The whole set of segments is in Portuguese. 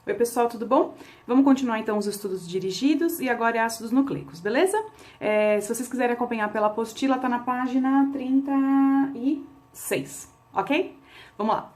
Oi pessoal, tudo bom? Vamos continuar então os estudos dirigidos e agora é ácidos nucleicos, beleza? Se vocês quiserem acompanhar pela apostila, tá na página 36, ok? Vamos lá.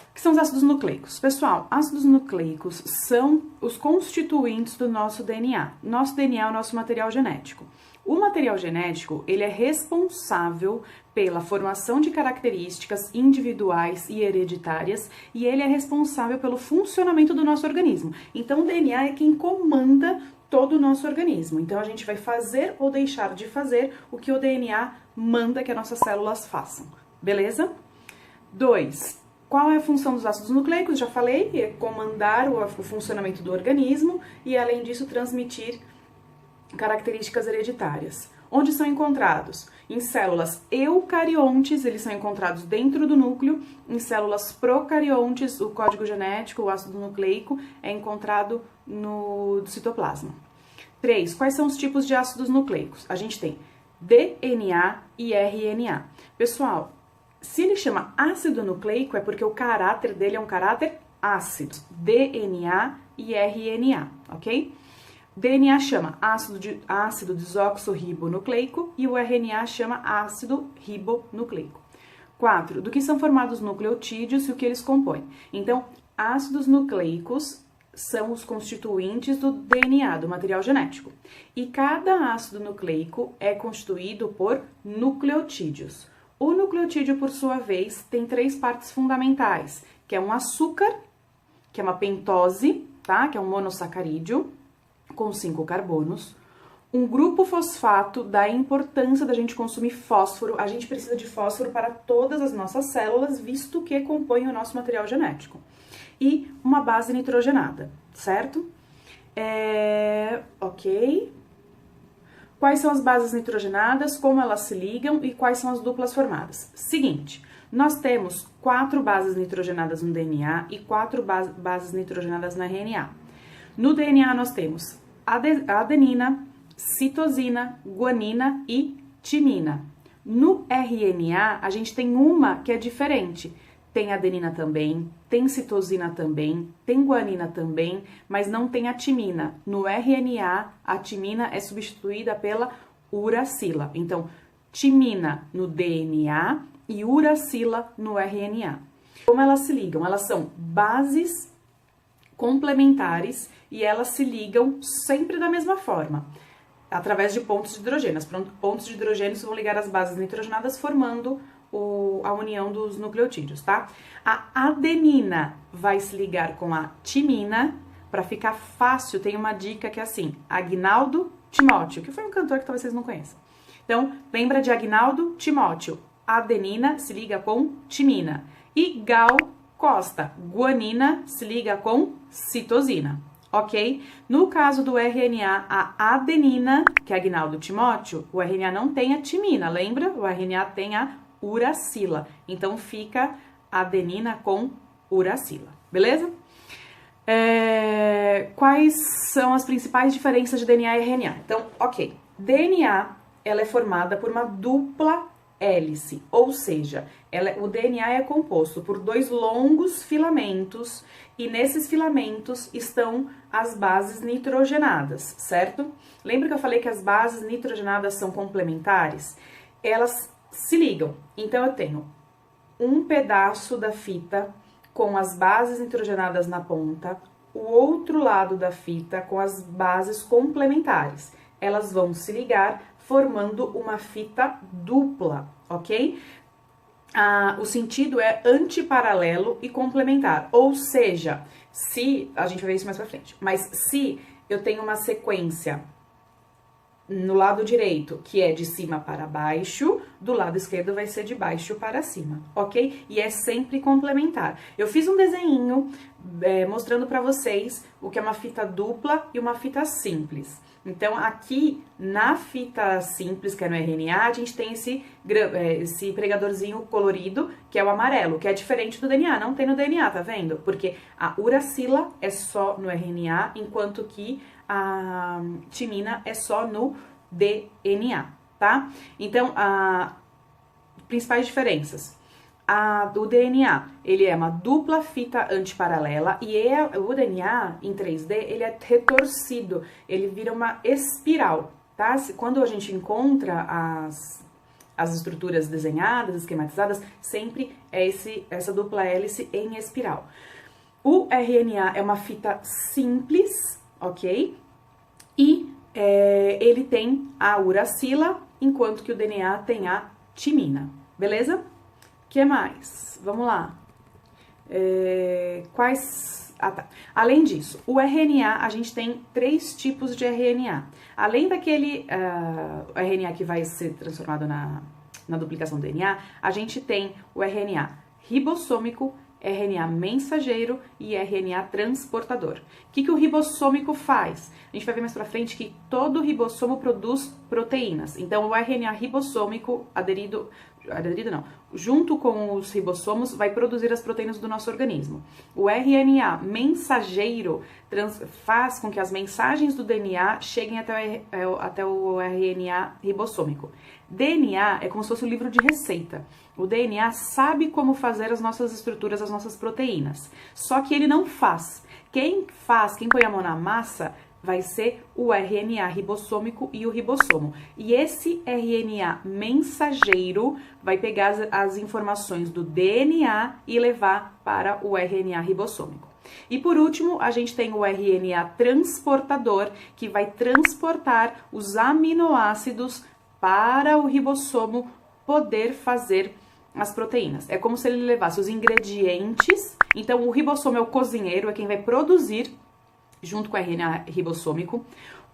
O que são os ácidos nucleicos? Pessoal, ácidos nucleicos são os constituintes do nosso DNA. Nosso DNA é o nosso material genético. O material genético, ele é responsável pela formação de características individuais e hereditárias e ele é responsável pelo funcionamento do nosso organismo. Então, o DNA é quem comanda todo o nosso organismo. Então, a gente vai fazer ou deixar de fazer o que o DNA manda que as nossas células façam. Beleza? 2. Qual é a função dos ácidos nucleicos? Já falei, é comandar o funcionamento do organismo e, além disso, transmitir características hereditárias. Onde são encontrados? Em células eucariontes, eles são encontrados dentro do núcleo. Em células procariontes, o código genético, o ácido nucleico, é encontrado no citoplasma. 3. Quais são os tipos de ácidos nucleicos? A gente tem DNA e RNA. Pessoal, se ele chama ácido nucleico, é porque o caráter dele é um caráter ácido. DNA e RNA, ok? DNA chama ácido desoxirribonucleico e o RNA chama ácido ribonucleico. 4. Do que são formados nucleotídeos e o que eles compõem? Então, ácidos nucleicos são os constituintes do DNA, do material genético. E cada ácido nucleico é constituído por nucleotídeos. O nucleotídeo, por sua vez, tem 3 partes fundamentais, que é um açúcar, que é uma pentose, tá? Que é um monossacarídeo, com 5 carbonos, um grupo fosfato, da importância da gente consumir fósforo. A gente precisa de fósforo para todas as nossas células, visto que compõe o nosso material genético. E uma base nitrogenada, certo? Ok. Quais são as bases nitrogenadas, como elas se ligam e quais são as duplas formadas? Seguinte, nós temos 4 bases nitrogenadas no DNA e 4 bases nitrogenadas no RNA. No DNA nós temos adenina, citosina, guanina e timina. No RNA a gente tem uma que é diferente. Tem adenina também, tem citosina também, tem guanina também, mas não tem a timina. No RNA, a timina é substituída pela uracila. Então, timina no DNA e uracila no RNA. Como elas se ligam? Elas são bases complementares e elas se ligam sempre da mesma forma, através de pontos de hidrogênio. Os pontos de hidrogênio vão ligar as bases nitrogenadas formando a união dos nucleotídeos, tá? A adenina vai se ligar com a timina. Para ficar fácil, tem uma dica que é assim: Agnaldo Timóteo, que foi um cantor que talvez vocês não conheçam. Então, lembra de Agnaldo Timóteo. Adenina se liga com timina. E Gal Costa, guanina se liga com citosina, ok? No caso do RNA, a adenina, que é Agnaldo Timóteo, o RNA não tem a timina, lembra? O RNA tem a uracila, então fica adenina com uracila, beleza? Quais são as principais diferenças de DNA e RNA? Então, ok, DNA, ela é formada por uma dupla hélice, ou seja, o DNA é composto por 2 longos filamentos e nesses filamentos estão as bases nitrogenadas, certo? Lembra que eu falei que as bases nitrogenadas são complementares? Elas se ligam. Então, eu tenho um pedaço da fita com as bases nitrogenadas na ponta, o outro lado da fita com as bases complementares. Elas vão se ligar formando uma fita dupla, ok? O sentido é antiparalelo e complementar, ou seja, se, a gente vai ver isso mais pra frente, mas se eu tenho uma sequência no lado direito, que é de cima para baixo, do lado esquerdo vai ser de baixo para cima, ok? E é sempre complementar. Eu fiz um desenho mostrando para vocês o que é uma fita dupla e uma fita simples. Então, aqui na fita simples, que é no RNA, a gente tem esse pregadorzinho colorido, que é o amarelo, que é diferente do DNA. Não tem no DNA, tá vendo? Porque a uracila é só no RNA, enquanto que a timina é só no DNA, tá? Então, principais diferenças. O DNA, ele é uma dupla fita antiparalela e o DNA em 3D, ele é retorcido, ele vira uma espiral, tá? Quando a gente encontra as estruturas desenhadas, esquematizadas, sempre é essa dupla hélice em espiral. O RNA é uma fita simples, ok? E ele tem a uracila, enquanto que o DNA tem a timina, beleza? O que mais? Vamos lá. Tá. Além disso, o RNA, a gente tem 3 tipos de RNA. Além daquele RNA que vai ser transformado na duplicação do DNA, a gente tem o RNA ribossômico, RNA mensageiro e RNA transportador. O que o ribossômico faz? A gente vai ver mais pra frente que todo ribossomo produz proteínas. Então, o RNA ribossômico aderido não, junto com os ribossomos, vai produzir as proteínas do nosso organismo. O RNA mensageiro faz com que as mensagens do DNA cheguem até o RNA ribossômico. DNA é como se fosse um livro de receita. O DNA sabe como fazer as nossas estruturas, as nossas proteínas. Só que ele não faz. Quem põe a mão na massa, vai ser o RNA ribossômico e o ribossomo. E esse RNA mensageiro vai pegar as informações do DNA e levar para o RNA ribossômico. E por último, a gente tem o RNA transportador, que vai transportar os aminoácidos para o ribossomo poder fazer as proteínas. É como se ele levasse os ingredientes. Então, o ribossomo é o cozinheiro, é quem vai produzir junto com o RNA ribossômico.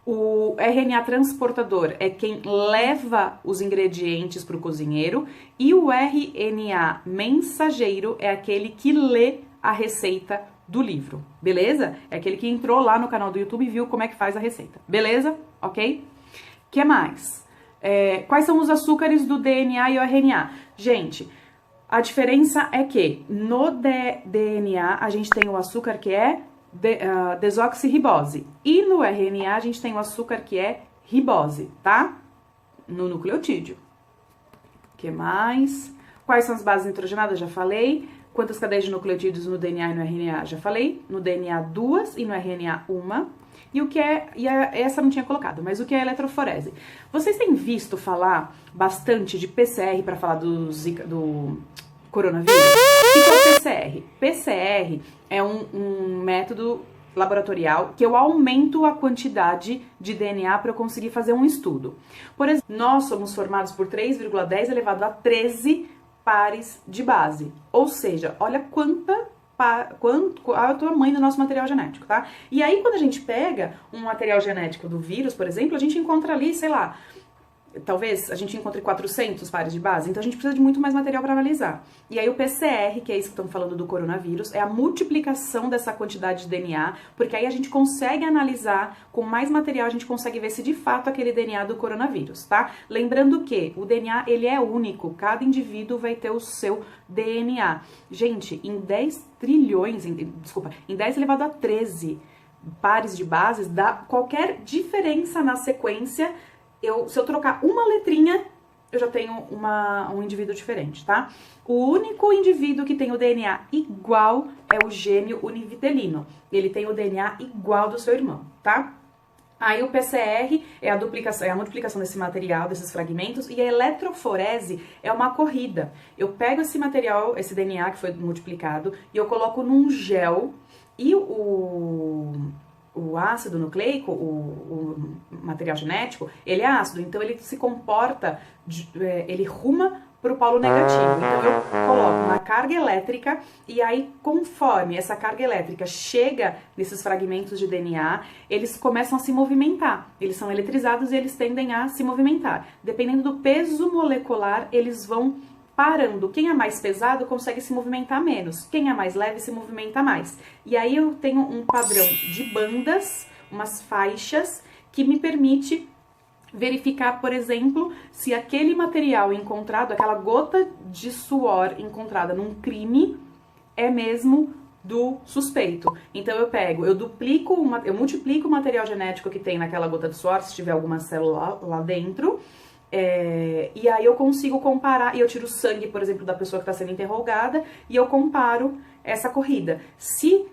O RNA transportador é quem leva os ingredientes para o cozinheiro. E o RNA mensageiro é aquele que lê a receita do livro, beleza? É aquele que entrou lá no canal do YouTube e viu como é que faz a receita, beleza? Ok? O que mais? Quais são os açúcares do DNA e o RNA? Gente, a diferença é que no DNA a gente tem o açúcar que é desoxirribose. E no RNA a gente tem o açúcar que é ribose, tá? No nucleotídeo. O que mais? Quais são as bases nitrogenadas? Já falei. Quantas cadeias de nucleotídeos no DNA e no RNA? Já falei. No DNA 2 e no RNA 1. E o que essa eu não tinha colocado, mas o que é eletroforese? Vocês têm visto falar bastante de PCR para falar do coronavírus? O que é o PCR? PCR é um método laboratorial que eu aumento a quantidade de DNA para eu conseguir fazer um estudo. Por exemplo, nós somos formados por 3,10 elevado a 13 pares de base. Ou seja, olha qual é o tamanho do nosso material genético, tá? E aí, quando a gente pega um material genético do vírus, por exemplo, a gente encontra ali, sei lá, talvez a gente encontre 400 pares de base, então a gente precisa de muito mais material para analisar. E aí o PCR, que é isso que estamos falando do coronavírus, é a multiplicação dessa quantidade de DNA, porque aí a gente consegue analisar, com mais material a gente consegue ver se de fato aquele DNA do coronavírus, tá? Lembrando que o DNA, ele é único, cada indivíduo vai ter o seu DNA. Gente, em 10 elevado a 13 pares de bases, dá qualquer diferença na sequência. Se eu trocar uma letrinha, eu já tenho um indivíduo diferente, tá? O único indivíduo que tem o DNA igual é o gêmeo univitelino. Ele tem o DNA igual do seu irmão, tá? Aí o PCR é a multiplicação desse material, desses fragmentos, e a eletroforese é uma corrida. Eu pego esse material, esse DNA que foi multiplicado, e eu coloco num gel, e o ácido nucleico, o material genético, ele é ácido, então ele se comporta, ele ruma para o polo negativo. Então eu coloco uma carga elétrica e aí, conforme essa carga elétrica chega nesses fragmentos de DNA, eles começam a se movimentar. Eles são eletrizados e eles tendem a se movimentar. Dependendo do peso molecular, eles vão parando. Quem é mais pesado consegue se movimentar menos. Quem é mais leve se movimenta mais. E aí eu tenho um padrão de bandas, umas faixas, que me permite verificar, por exemplo, se aquele material encontrado, aquela gota de suor encontrada num crime, é mesmo do suspeito. Então eu multiplico o material genético que tem naquela gota de suor, se tiver alguma célula lá dentro, E aí eu consigo comparar, e eu tiro o sangue, por exemplo, da pessoa que está sendo interrogada, e eu comparo essa corrida. Se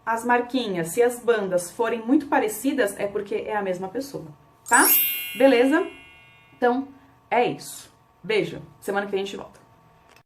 as marquinhas, se as bandas forem muito parecidas, é porque é a mesma pessoa, tá? Beleza? Então, é isso. Beijo. Semana que vem a gente volta.